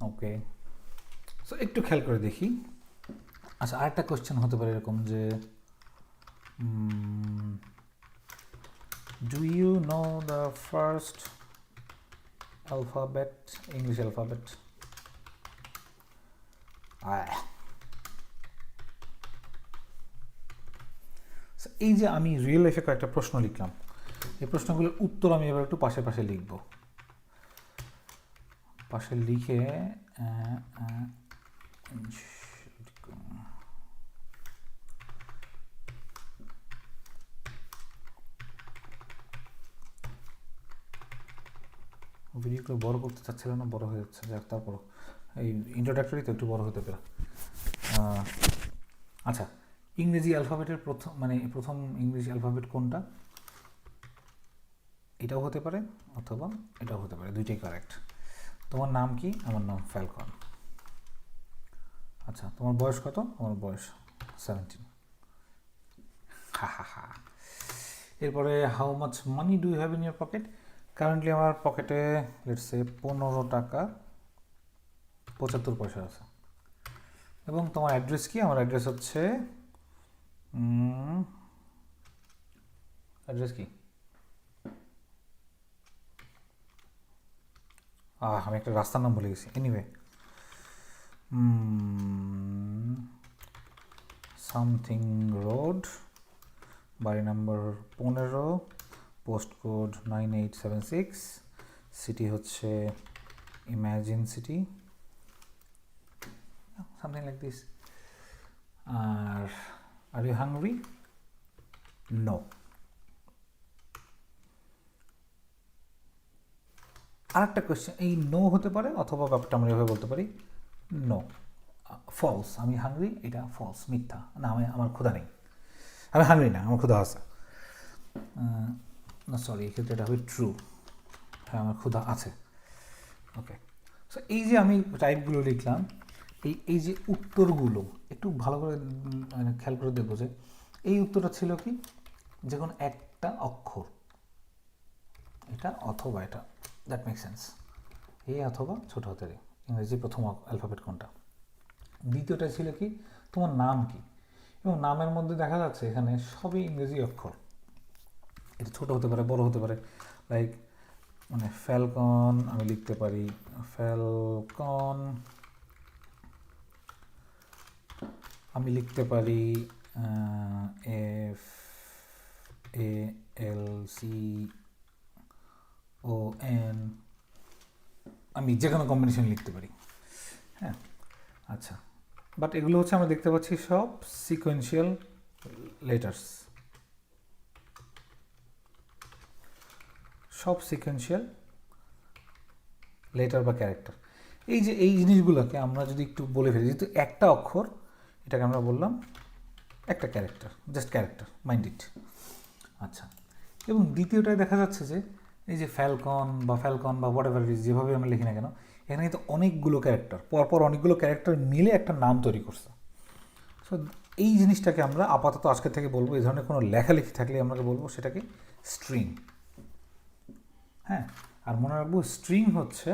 Okay, so একটু খেয়াল করে দেখি। আচ্ছা, আরেকটা কোশ্চেন হতে পারে এরকম যে do you know the first alphabet, English alphabet? এই যে আমি রিয়েল লাইফে কয়েকটা প্রশ্ন লিখলাম, এই প্রশ্নগুলোর উত্তর আমি এবার একটু পাশে পাশে লিখব। পাশে লিখে ভিডিওগুলো বড় করতে চাচ্ছিল না, বড় হয়ে যাচ্ছে, যাক তারপর এই ইন্ট্রোডাক্টরি তো একটু বড় হতে পারে। আচ্ছা, ইংরেজি অ্যালফাবেটের প্রথম ইংরেজি অ্যালফাবেট কোনটা? এটাও হতে পারে অথবা এটাও হতে পারে, দুইটাই কারেক্ট। তোমার নাম কি? আমার নাম ফ্যালকন। আচ্ছা, তোমার বয়স কত? আমার বয়স 17। হা হা হা। এরপরে how much money do you have in your pocket? Currently আমার পকেটে লেটস সে 15 টাকা 75 পয়সা আছে। এবং তোমার অ্যাড্রেস কি? আমার অ্যাড্রেস হচ্ছে অ্যাড্রেস কি? আমি একটা রাস্তার নাম ভুলে গেছি। এনিওয়ে, সামথিং রোড, বাড়ি নম্বর 15, পোস্ট কোড 9876, সিটি হচ্ছে imagine city, something like this. Are you hungry? No. আরেকটা কোয়েশ্চেন, এই নো হতে পারে অথবা ব্যাপারটা আমরা এভাবে বলতে পারি নো, ফলস, আমি হাংরি, এটা ফলস, মিথ্যা, না আমার ক্ষুধা নেই, আমি হাংরি না, আমার ক্ষুধা আছে। না সরি, এক্ষেত্রে এটা হবে ট্রু, হ্যাঁ আমার ক্ষুধা আছে। ওকে, সো এই যে আমি টাইপগুলো লিখলাম, এই যে উত্তরগুলো একটু ভালো করে খেয়াল করে দেখবো যে এই উত্তরটা ছিল কি, যখন একটা অক্ষর, এটা অথবা এটা, দ্যাট মেক সেন্স, এ অথবা ছোট হাতের এ, ইংরেজি প্রথম অ্যালফাবেট কোনটা। দ্বিতীয়টা ছিল কি, তোমার নাম কি, এবং নামের মধ্যে দেখা যাচ্ছে এখানে সবই ইংরেজি অক্ষর, এটা ছোট হতে পারে বড় হতে পারে, লাইক ফ্যালকন আমি লিখতে পারি ফ্যালকন, আমি লিখতে পারি FALCON, আমি যে কোনো কম্বিনেশন লিখতে পারি। হ্যাঁ, আচ্ছা, বাট এগুলো হচ্ছে আমরা দেখতে পাচ্ছি সব সিকোয়েন্সিয়াল লেটার্স, সব সিকোয়েন্সিয়াল লেটার বা ক্যারেক্টার। এই যে এই জিনিসগুলোকে আমরা যদি একটু বলে ফেলি, যেহেতু একটা অক্ষর, এটাকে আমরা বললাম একটা character, just character, mind it. আচ্ছা, এবং দ্বিতীয়টায় দেখা যাচ্ছে যে এই যে ফ্যালকন বা হোয়াট এভার ইজ, যেভাবে আমরা লিখি না কেন, এখানে কিন্তু অনেকগুলো ক্যারেক্টার, পরপর অনেকগুলো ক্যারেক্টার মিলে একটা নাম তৈরি করছে। সো এই জিনিসটাকে আমরা আপাতত আজকে থেকে বলবো, এই ধরনের কোনো লেখালেখি থাকলে আমরা বলবো সেটাকে স্ট্রিং। হ্যাঁ, আর মনে রাখবো স্ট্রিং হচ্ছে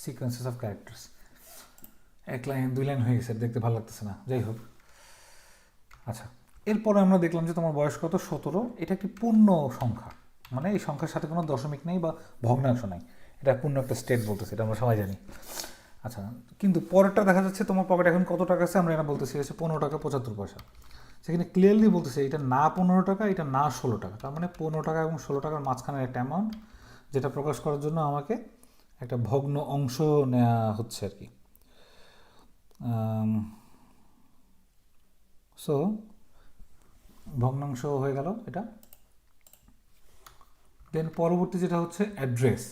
সিকোয়েন্সেস অফ ক্যারেক্টার্স। এক লাইন দুই লাইন হয়ে গেছে, দেখতে ভালো লাগতেছে না, যাই হোক। আচ্ছা, এরপরে আমরা দেখলাম যে তোমার বয়স কত, 17। এটা একটি পূর্ণ সংখ্যা, মানে এই সংখ্যার সাথে কোনো দশমিক নেই বা ভগ্নাংশ নাই, এটা পূর্ণ একটা স্টেট বলতেছে, এটা আমরা সবাই জানি। আচ্ছা, কিন্তু পরেরটা দেখা যাচ্ছে তোমার পকেটে এখন কত টাকা আছে, আমরা এটা বলতেছি হচ্ছে 15 টাকা 75 পয়সা। সেখানে ক্লিয়ারলি বলতেছে এটা না 15 টাকা, এটা না 16 টাকা, তার মানে 15 টাকা এবং 16 টাকার মাঝখানের একটা অ্যামাউন্ট, যেটা প্রকাশ করার জন্য আমাকে একটা ভগ্ন অংশ নেওয়া হচ্ছে আর কি। সো ভগ্নাংশ হয়ে গেল এটা। দেন পরবর্তী যেটা হচ্ছে অ্যাড্রেস।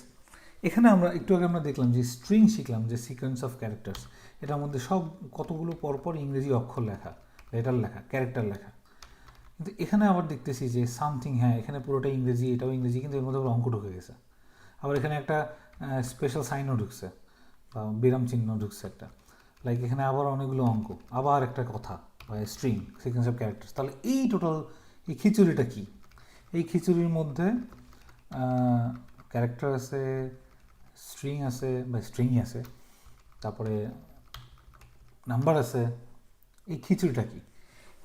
এখানে আমরা একটু আগে আমরা দেখলাম যে স্ট্রিং শিখলাম, যে সিকোয়েন্স অফ ক্যারেক্টার্স, এটার মধ্যে সব কতগুলো পরপর ইংরেজি অক্ষর লেখা, লেটার লেখা, ক্যারেক্টার লেখা। কিন্তু এখানে আবার দেখতেছি যে সামথিং, হ্যাঁ এখানে পুরোটাই ইংরেজি, এটাও ইংরেজি, কিন্তু এর মধ্যে আবার অঙ্ক ঢুকে গেছে। আবার এখানে একটা স্পেশাল সাইনও ঢুকছে বা বিরাম চিহ্ন ঢুকছে একটা, লাইক এখানে আবার অনেকগুলো অঙ্ক, আবার একটা কথা বা স্ট্রিং, সিকোয়েন্স অফ ক্যারেক্টার্স। তাহলে এই টোটাল এই খিচুড়িটা কি? এই খিচুড়ির মধ্যে ক্যারেক্টার আছে, স্ট্রিং আছে বা স্ট্রিংই আছে, তারপরে নাম্বার আছে। এই খিচুড়িটা কি?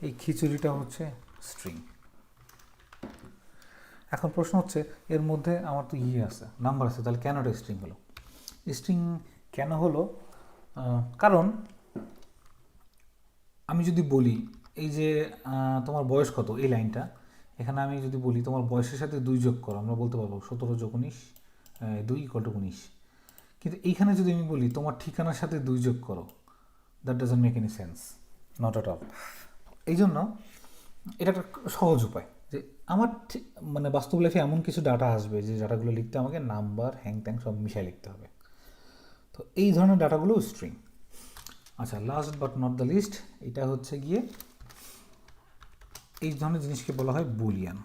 এই খিচুড়িটা হচ্ছে স্ট্রিং। এখন প্রশ্ন হচ্ছে এর মধ্যে আমার তো আছে, নাম্বার আছে, তাহলে কেন এটা স্ট্রিং হলো? স্ট্রিং কেন হলো? কারণ আমি যদি বলি এই যে তোমার বয়স কত, এই লাইনটা, এখানে আমি যদি বলি তোমার বয়সের সাথে 2 যোগ করো, আমরা বলতে পারবো 17 যোগ 19 2 = 19। কিন্তু এইখানে যদি আমি বলি তোমার ঠিকানার সাথে 2 যোগ করো, that doesn't make any sense, not at all. এই জন্য এটা একটা সহজ উপায় যে আমার মানে বাস্তব লাইফে এমন কিছু ডাটা আসবে যে ডাটাগুলো লিখতে আমাকে নাম্বার হ্যাং ত্যাং সব মিশাই লিখতে হবে, তো এই ধরনের ডাটাগুলো স্ট্রিং। আচ্ছা, last but not the list, এটা হচ্ছে গিয়ে এই ধরনের জিনিসকে বলা হয় বুলিয়ান।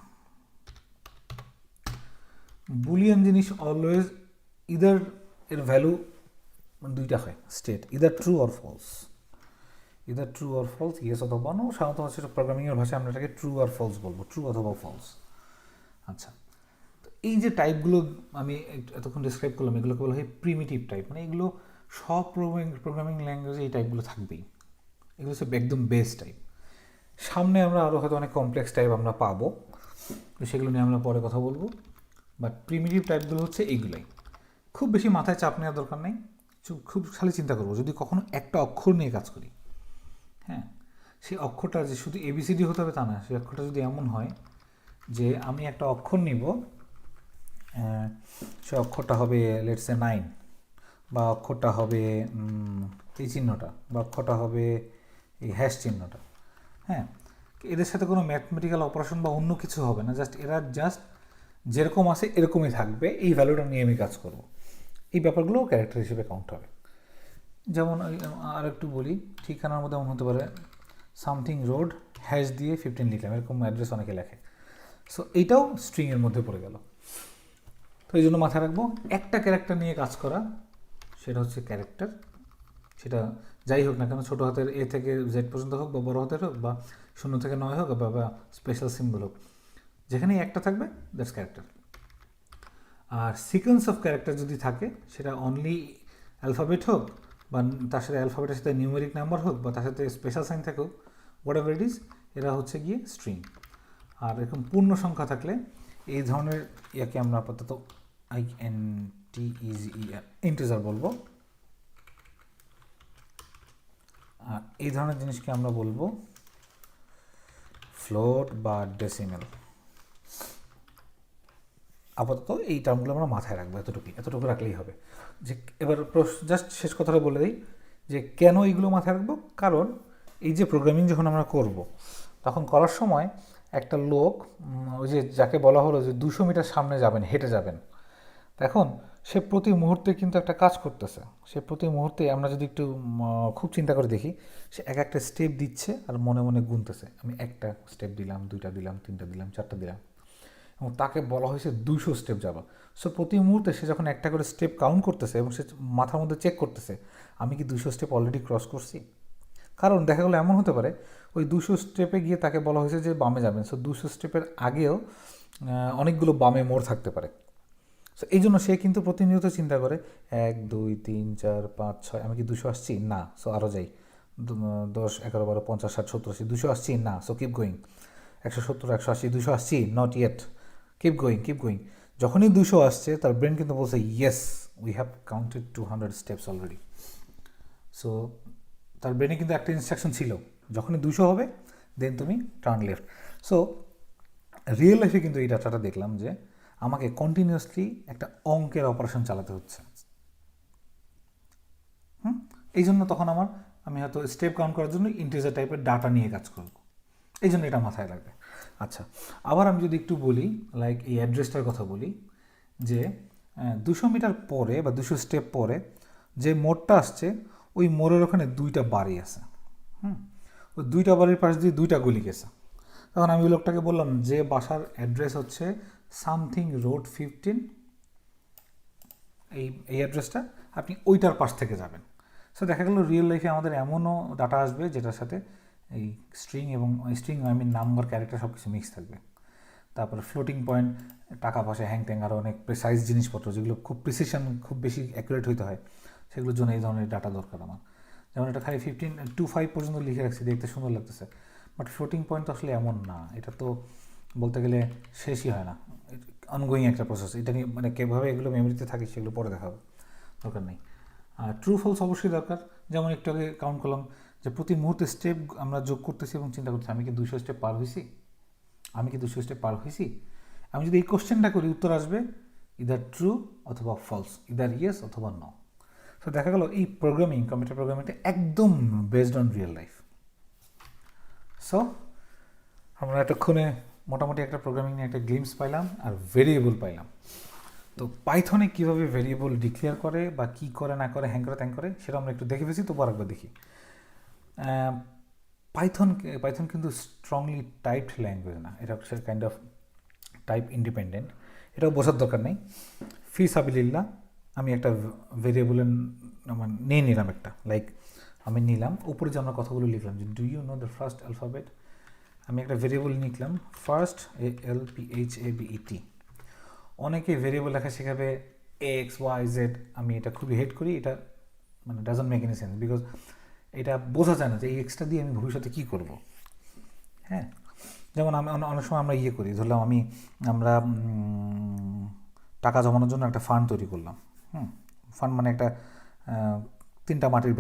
বুলিয়ান জিনিস অলওয়েজ ইদার এর ভ্যালু দুইটা হয়, state, either true or false, either true or false, yes অথবা নো। সাধারণত হচ্ছে প্রোগ্রামিংয়ের ভাষায় আমরা এটাকে ট্রু আর ফলস বলবো, ট্রু অথবা ফলস। আচ্ছা, তো এই যে টাইপগুলো আমি এতক্ষণ ডিসক্রাইব করলাম, এগুলোকে বলা হয় প্রিমিটিভ টাইপ, মানে এগুলো সব প্রোগ্রামিং ল্যাঙ্গুয়েজে এই টাইপগুলো থাকবেই, এগুলো হচ্ছে একদম বেস টাইপ। সামনে আমরা আরও হয়তো অনেক কমপ্লেক্স টাইপ আমরা পাবো, তো সেগুলো নিয়ে আমরা পরে কথা বলবো। বাট প্রিমিটিভ টাইপগুলো হচ্ছে এইগুলাই, খুব বেশি মাথায় চাপ নেওয়ার দরকার নেই, খুব খালি চিন্তা করবো যদি কখনো একটা অক্ষর নিয়ে কাজ করি, হ্যাঁ সেই অক্ষরটা যে শুধু এবিসিডি হতে হবে তা না, সেই অক্ষরটা যদি এমন হয় যে আমি একটা অক্ষর নিব, সে অক্ষরটা হবে লেটসে 9, বা অক্ষরটা হবে এই চিহ্নটা, বা অক্ষরটা হবে এই হ্যাশ চিহ্নটা, হ্যাঁ এদের সাথে কোনো ম্যাথমেটিক্যাল অপারেশন বা অন্য কিছু হবে না, জাস্ট এরা জাস্ট যেরকম আছে এরকমই থাকবে, এই ভ্যালুটা নিয়ে আমি কাজ করব, এই ব্যাপারগুলোও ক্যারেক্টার হিসেবে কাউন্ট হবে। যেমন আর একটু বলি, ঠিকানার মধ্যে এমন হতে পারে সামথিং রোড হ্যাশ দিয়ে 15 লিখলাম, এরকম অ্যাড্রেস অনেকে লেখে, সো এইটাও স্ট্রিংয়ের মধ্যে পড়ে গেল। তো এই জন্য মাথায় রাখবো একটা ক্যারেক্টার নিয়ে কাজ করা, সেটা হচ্ছে ক্যারেক্টার, সেটা যাই হোক না কেন, ছোটো হাতের এ থেকে জেড পর্যন্ত হোক বা বড় হাতের হোক বা 0 থেকে 9 হোক বা স্পেশাল সিম্বল হোক, যেখানেই একটা থাকবে দ্যাটস ক্যারেক্টার। আর সিকোয়েন্স অফ ক্যারেক্টার যদি থাকে সেটা অনলি অ্যালফাবেট হোক বা তার সাথে অ্যালফাবেটের সাথে নিউমেরিক নাম্বার হোক বা তার সাথে স্পেশাল সাইন থাকুক, হোয়াট এভার ইট ইজ, এরা হচ্ছে গিয়ে স্ট্রিং। আর এরকম পূর্ণ সংখ্যা থাকলে এই ধরনের ইয়াকে আমরা আপাতত ইন্টিজার বলবো, এই ধরনের জিনিসকে আমরা বলবো ফ্লোট বা ডেসিমেল। আপাতত এই টার্মগুলো আমরা মাথায় রাখবো, এতটুকু রাখলেই হবে। যে এবার জাস্ট শেষ কথাটা বলে দিই যে কেন এইগুলো মাথায় রাখবো। কারণ এই যে প্রোগ্রামিং যখন আমরা করব, তখন করার সময় একটা লোক ওই যে যাকে বলা হলো যে 200 মিটার সামনে যাবেন, হেঁটে যাবেন, এখন সে প্রতি মুহূর্তে কিন্তু একটা কাজ করতেছে। সে প্রতি মুহূর্তে আমরা যদি একটু খুব চিন্তা করে দেখি, সে এক একটা স্টেপ দিচ্ছে আর মনে মনে গুনতেছে, আমি একটা স্টেপ দিলাম, 2টা দিলাম, 3টা দিলাম, 4টা দিলাম, এবং তাকে বলা হয়েছে 200 স্টেপ যাবা। সো প্রতি মুহূর্তে সে যখন একটা করে স্টেপ কাউন্ট করতেছে এবং সে মাথার মধ্যে চেক করতেছে আমি কি 200 স্টেপ অলরেডি ক্রস করছি। কারণ দেখা গেলো এমন হতে পারে ওই 200 স্টেপে গিয়ে তাকে বলা হয়েছে যে বামে যাবেন, সো 200 স্টেপের আগেও অনেকগুলো বামে মোড় থাকতে পারে। সো এই জন্য সে কিন্তু প্রতিনিয়ত চিন্তা করে 1 2 3 4 5 6 আমি কি 200 আসছি না, সো আরও যাই, 10 11 12 50 60 70 80 200 আসছি না, সো কিপ গোয়িং, 170 180 200 আসছি, নট ইয়েট, কিপ গোয়িং। যখনই 200 আসছে তার ব্রেন কিন্তু বলছে yes we have counted 200 steps already. So তার ব্রেনে কিন্তু একটা ইনস্ট্রাকশন ছিল, যখনই 200 হবে দেন তুমি টার্ন লেফট। সো রিয়েল লাইফে কিন্তু এই ডাটাটা দেখলাম যে আমাকে কন্টিনিউয়াসলি একটা অঙ্কের অপারেশন চালাতে হচ্ছে। এই জন্য তখন আমি হয়তো স্টেপ কাউন্ট করার জন্য ইন্টিজার টাইপের ডাটা নিয়ে কাজ করব, এই জন্য এটা মাথায় রাখবে। আচ্ছা, আবার আমি যদি একটু বলি লাইক এই অ্যাড্রেসটার কথা বলি, যে 200 মিটার পরে বা 200 স্টেপ পরে যে মোড়টা আসছে ওই মোড়ের ওখানে 2টা বাড়ি আছে। ওই 2টা বাড়ির পাশ দিয়ে 2টা গলি গেছে। তখন আমি ওই লোকটাকে বললাম যে বাসার অ্যাড্রেস হচ্ছে সামথিং রোড 15, এই অ্যাড্রেসটা, আপনি ওইটার পাশ থেকে যাবেন। সো দেখা গেল রিয়েল লাইফে আমাদের এমনও ডাটা আসবে যেটার সাথে এই স্ট্রিং নাম্বার ক্যারেক্টার সব কিছু মিক্স থাকবে। তারপরে ফ্লোটিং পয়েন্ট, টাকা পয়সা হ্যাং ট্যাং আরও অনেক প্রিসাইজ জিনিসপত্র যেগুলো খুব প্রিসিশন খুব বেশি অ্যাকুরেট হইতে হয়, সেগুলোর জন্য এই ধরনের ডাটা দরকার আমার। যেমন এটা খালি 15 to 5 পর্যন্ত লিখে রাখছি, দেখতে সুন্দর লাগতেছে, বাট ফ্লোটিং পয়েন্ট তো আসলে এমন না, এটা তো বলতে গেলে শেষই হয় না, অনগোয়িং একটা প্রসেস। এটা নিয়ে কীভাবে এগুলো মেমোরিতে থাকে সেগুলো পরে দেখাবো, দরকার নেই। আর ট্রু ফলস অবশ্যই দরকার। যেমন একটু আগে কাউন্ট করলাম যে প্রতি মুহূর্তে স্টেপ আমরা যোগ করতেছি এবং চিন্তা করছি আমি কি 200 স্টেপ পার হয়েছি, আমি যদি এই কোশ্চেনটা করি উত্তর আসবে ইদার ট্রু অথবা ফলস, ইদার ইয়েস অথবা নো। তো দেখা গেল এই কম্পিউটার প্রোগ্রামিংটা একদম based on real life. So আমরা এতক্ষণে মোটামুটি একটা প্রোগ্রামিং নিয়ে একটা গ্লিমস পাইলাম আর ভেরিয়েবল পাইলাম। তো পাইথনে কীভাবে ভেরিয়েবল ডিক্লেয়ার করে বা কী করে না করে, হ্যাং করে ত্যাং করে, সেটা আমরা একটু দেখে ফেছি, তো আরেকবার দেখি। পাইথন কিন্তু স্ট্রংলি টাইপড ল্যাঙ্গুয়েজ না, এটা হচ্ছে কাইন্ড অফ টাইপ ইন্ডিপেন্ডেন্ট, এটাও বোঝার দরকার নেই। ফি সাবিলিল্লাহ আমি একটা ভেরিয়েবলের নিয়ে নিলাম একটা, লাইক আমি নিলাম উপরে যে আমরা কথাগুলো লিখলাম যে do you know the first alphabet, আমি একটা ভেরিয়েবল লিখলাম ফার্স্ট, ALPHABET। অনেকে ভেরিয়েবল লেখা শেখাবে XYZ, আমি এটা খুবই হেট করি, এটা doesn't make any sense, because এটা বোঝা যায় না যে এই এক্সটা দিয়ে আমি ভবিষ্যতে কী করব। হ্যাঁ, যেমন আমি অনেক সময় আমরা করি, ধরলাম আমরা টাকা জমানোর জন্য একটা ফান্ড তৈরি করলাম। ফান্ড একটা 3টা মাটির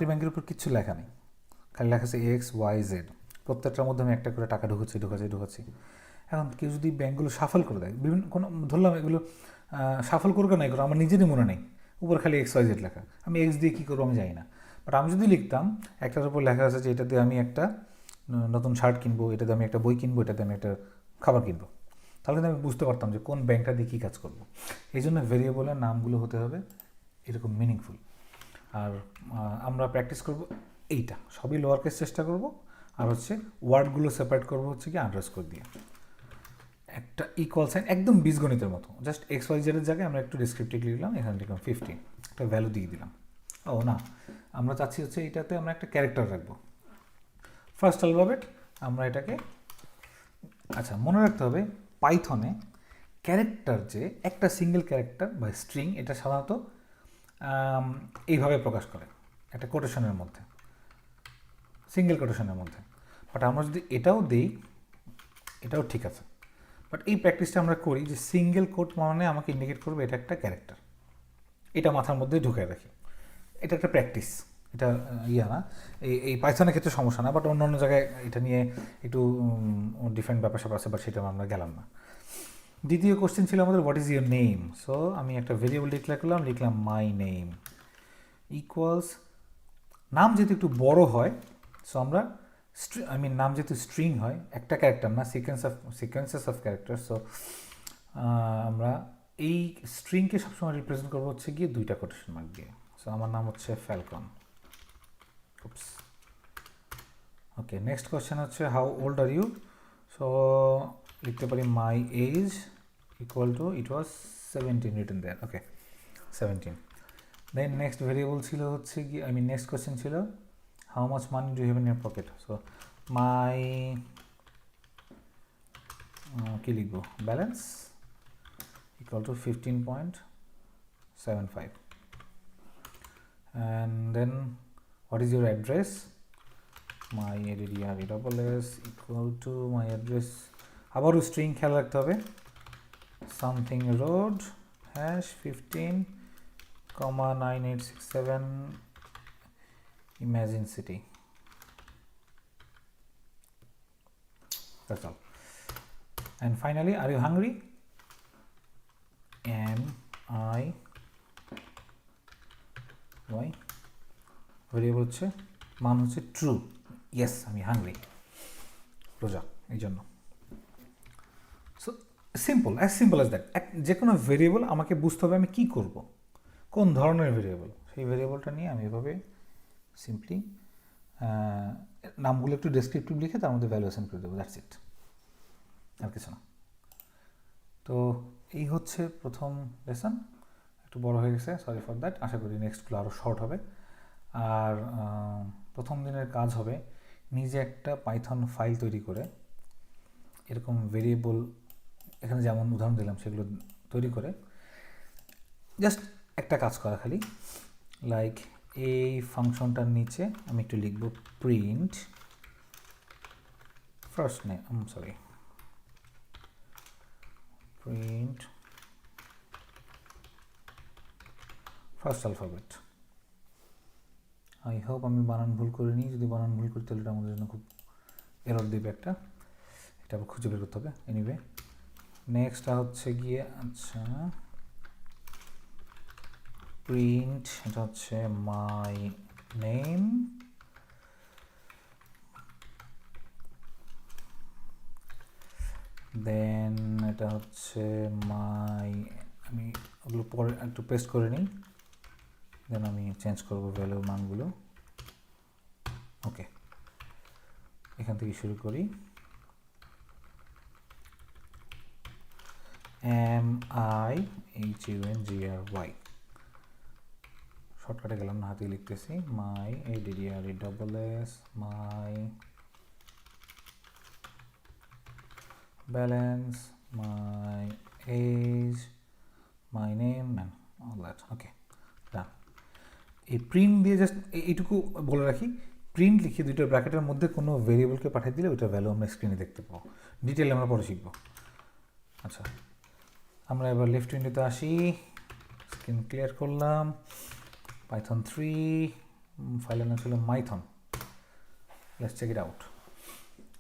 ব্যাংকের উপর কিচ্ছু লেখা নেই, খালি লেখা আছে XYZ, প্রত্যেকটার মধ্যে আমি একটা করে টাকা ঢুকাচ্ছি। এখন কেউ যদি ব্যাংকগুলো সাফল করে দেয়, ধরলাম এগুলো সাফল করবে না, এগুলো আমার নিজেরই মনে নেই, উপর খালি XYZ লেখা, আমি X দিয়ে কী করবো আমি জানি না। বাট আমি যদি লিখতাম একটার উপর লেখা আছে যে এটা দিয়ে আমি একটা নতুন শার্ট কিনবো, এটাতে আমি একটা বই কিনবো, এটাতে আমি একটা খাবার কিনবো, তাহলে কিন্তু আমি বুঝতে পারতাম যে কোন ব্যাংকটা দিয়ে কী কাজ করবো। এই জন্য ভেরিয়েবলের নামগুলো হতে হবে এরকম মিনিংফুল। আর আমরা প্র্যাকটিস করব এইটা, সবই লোয়ার কেস চেষ্টা করব, আর হচ্ছে ওয়ার্ডগুলো সেপারেট করবো হচ্ছে কি আন্ডারস্কোর দিয়ে, একটা ইকুয়াল সাইন, একদম বীজগণিতের মতো, জাস্ট XYZ এর জায়গায় আমরা একটু ডিসক্রিপটিভ লিখলাম, এখানে লিখলাম 15, একটা ভ্যালু দিয়ে দিলাম। ও না, আমরা চাচ্ছি হচ্ছে এইটাতে আমরা একটা ক্যারেক্টার রাখবো, ফার্স্ট অ্যালফাবেট আমরা এটাকে, আচ্ছা মনে রাখতে হবে পাইথনে ক্যারেক্টার যে একটা সিঙ্গেল ক্যারেক্টার বা স্ট্রিং, এটা সাধারণত এইভাবে প্রকাশ করে একটা কোটেশনের মধ্যে, সিঙ্গেল কোটেশনের মধ্যে। বাট আমরা যদি এটাও দিই এটাও ঠিক আছে, বাট এই প্র্যাকটিসটা আমরা করি যে সিঙ্গেল কোট মানে আমাকে ইন্ডিকেট করবে এটা একটা ক্যারেক্টার, এটা মাথার মধ্যে ঢুকে রাখি, এটা একটা প্র্যাকটিস। এটা না, এই পাইথনের ক্ষেত্রে সমস্যা না, বাট অন্য অন্য জায়গায় এটা নিয়ে একটু ডিফারেন্ট ব্যাপার স্যাপার আছে, বাট সেটা আমরা গেলাম না। দ্বিতীয় কোশ্চেন ছিল আমাদের what is your name. So আমি একটা ভেরিয়েবল ডিক্লেয়ার করলাম, লিখলাম মাই নেম ইকুয়ালস, নাম যেহেতু একটু বড় হয়, সো আমরা নাম যেহেতু স্ট্রিং হয়, একটা ক্যারেক্টার না, সিকোয়েন্সেস অফ ক্যারেক্টার, সো আমরা এই স্ট্রিংকে সবসময় রিপ্রেজেন্ট করবো হচ্ছে গিয়ে দুইটা কোটেশন মার্ক দিয়ে। সো আমার নাম হচ্ছে ফ্যালকন। ওকে, নেক্সট কোয়েশ্চেন হচ্ছে how old are you. So লিখতে পারি my age equal to, it was 17 written there, okay 17। Then next variable ছিল হচ্ছে কি, নেক্সট কোয়েশ্চেন ছিল how much money do you have in your pocket. So my কি লিখবো, balance equal to 15.75, and then what is your address, my address equal to my address, আবারও string খেয়াল রাখতে হবে, something road hash 15,9867 imagine city. That's all. And finally, are you hungry? Am I, why variable হচ্ছে মান হচ্ছে true, yes আমি hungry, রোজা, এই জন্য। So simple, as simple as that. যে কোনো ভেরিয়েবল আমাকে বুঝতে হবে আমি কী করব, কোন ধরনের ভেরিয়েবল, সেই ভেরিয়েবলটা নিয়ে আমি এভাবে সিম্পলি নামগুলো একটু ডেসক্রিপটিভ লিখে তার মধ্যে ভ্যালুয়েশন করে দেবো, দ্যাটস ইট, আর কিছু না। তো এই হচ্ছে প্রথম লেসন, একটু বড় হয়ে গেছে, সরি ফর দ্যাট। আশা করি নেক্সটগুলো আরও শর্ট হবে। আর প্রথম দিনের কাজ হবে নিজে একটা পাইথন ফাইল তৈরি করে, এরকম ভেরিয়েবল এখানে যেমন উদাহরণ দিলাম সেগুলো তৈরি করে জাস্ট একটা কাজ করা, খালি লাইক এই ফাংশনটার নিচে আমি একটু লিখব print first name, print first alphabet. I hope আমি বানান ভুল করিনি, যদি বানান ভুল করি তাহলে এটা আমাদের জন্য খুব এরর দেবে একটা, এটা আবার খুঁজে বের করতে হবে। এনিওয়ে নেক্সটটা হচ্ছে গিয়ে, আচ্ছা প্রিন্ট, এটা হচ্ছে মাই নেম, দেন এটা হচ্ছে মাই, আমি ওগুলো পরে একটু পেস্ট করে নিই, দেন আমি চেঞ্জ করবো ভ্যালুর মানগুলো। ওকে, এখান থেকে শুরু করি, MIHUNGRY, শর্টকাটে গেলাম না, হাতে লিখতেছি, my ADDRESS, my balance, my age, my name, and all that. Okay, done. এই প্রিন্ট দিয়ে জাস্ট এইটুকু বলে রাখি, প্রিন্ট লিখে দুইটা ব্র্যাকেটের মধ্যে কোনো ভেরিয়েবলকে পাঠিয়ে দিলে ওইটার ভ্যালু আমরা স্ক্রিনে দেখতে পাবো, ডিটেলে আমরা পরে শিখবো। আচ্ছা, আমরা এবার লেফট উইন্ডোতে আসি, স্ক্রিন ক্লিয়ার করলাম, পাইথন 3 ফাইলের নাম ছিল mython, let's check it out.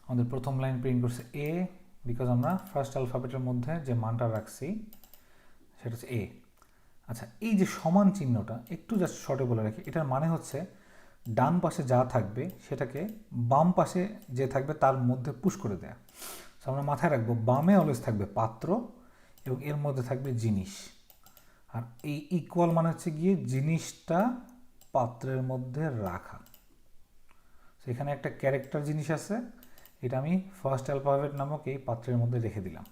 আমাদের প্রথম লাইন প্রিন্ট করছে এ, বিকজ আমরা ফার্স্ট অ্যালফাবেটের মধ্যে যে মানটা রাখছি সেটা হচ্ছে এ। আচ্ছা, এই যে সমান চিহ্নটা একটু জাস্ট শর্টে বলে রাখি, এটার মানে হচ্ছে ডান পাশে যা থাকবে সেটাকে বাম পাশে যে থাকবে তার মধ্যে পুশ করে দেয়া। সো আমরা মাথায় রাখবো বামে অলওয়েজ থাকবে পাত্র এবং এর মধ্যে থাকবে জিনিস, আর এই ইকুয়াল মানে হচ্ছে গিয়ে জিনিসটা পাত্রের মধ্যে রাখা। সেখানে একটা ক্যারেক্টার জিনিস আছে, এটা আমি ফার্স্ট অ্যালফাবেট নামক এই পাত্রের মধ্যে রেখে দিলাম।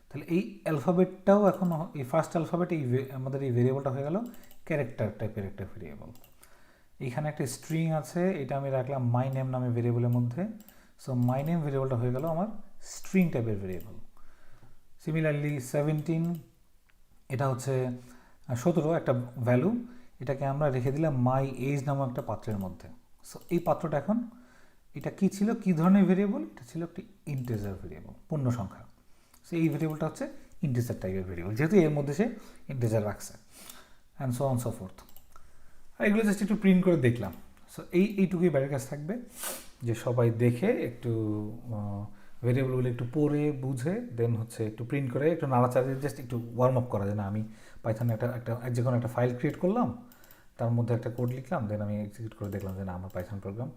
তাহলে এই অ্যালফাবেটটাও এখন, এই ফার্স্ট অ্যালফাবেট এই আমাদের এই ভেরিয়েবলটা হয়ে গেল ক্যারেক্টার টাইপের একটা ভেরিয়েবল। এখানে একটা স্ট্রিং আছে, এটা আমি রাখলাম মাই নেম নামে ভেরিয়েবলের মধ্যে। সো মাই নেম ভেরিয়েবলটা হয়ে গেল আমার স্ট্রিং টাইপের ভেরিয়েবল। সিমিলারলি 17, এটা হচ্ছে 17 একটা ভ্যালু, এটাকে আমরা রেখে দিলাম মাই এজ নামক একটা পাত্রের মধ্যে। সো এই পাত্রটা এখন, এটা কি ছিল, কি ধরনের ভেরিয়েবল, এটা ছিল একটি ইন্টিজার ভেরিয়েবল, পূর্ণ সংখ্যা। সো এই ভেরিয়েবলটা হচ্ছে ইন্টিজার টাইপের ভেরিয়েবল, যেহেতু এর মধ্যে সে ইন্টিজার রাখছে, and so on so forth. আর এগুলো জাস্ট একটু প্রিন্ট করে দেখলাম। সো এইটুকুই বাইরের কাছে থাকবে, যে সবাই দেখে একটু ভেরিয়েবলগুলো একটু পড়ে বুঝে দেন হচ্ছে একটু প্রিন্ট করে একটু নাড়াচাড়ে জাস্ট একটু ওয়ার্ম আপ করা যায় না। আমি পাইথনে একটা যে কোনো একটা ফাইল ক্রিয়েট করলাম, তার মধ্যে একটা কোড লিখলাম, দেন আমি এক্সিকিউট করে দেখলাম যে না আমার পাইথন প্রোগ্রাম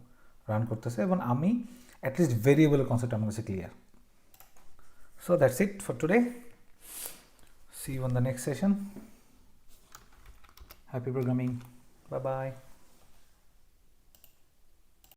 রান করতেছে এবং আমি অ্যাটলিস্ট ভেরিয়েবলের কনসেপ্ট আমার কাছে clear. So that's it for today, see you on the next session, happy programming, bye by.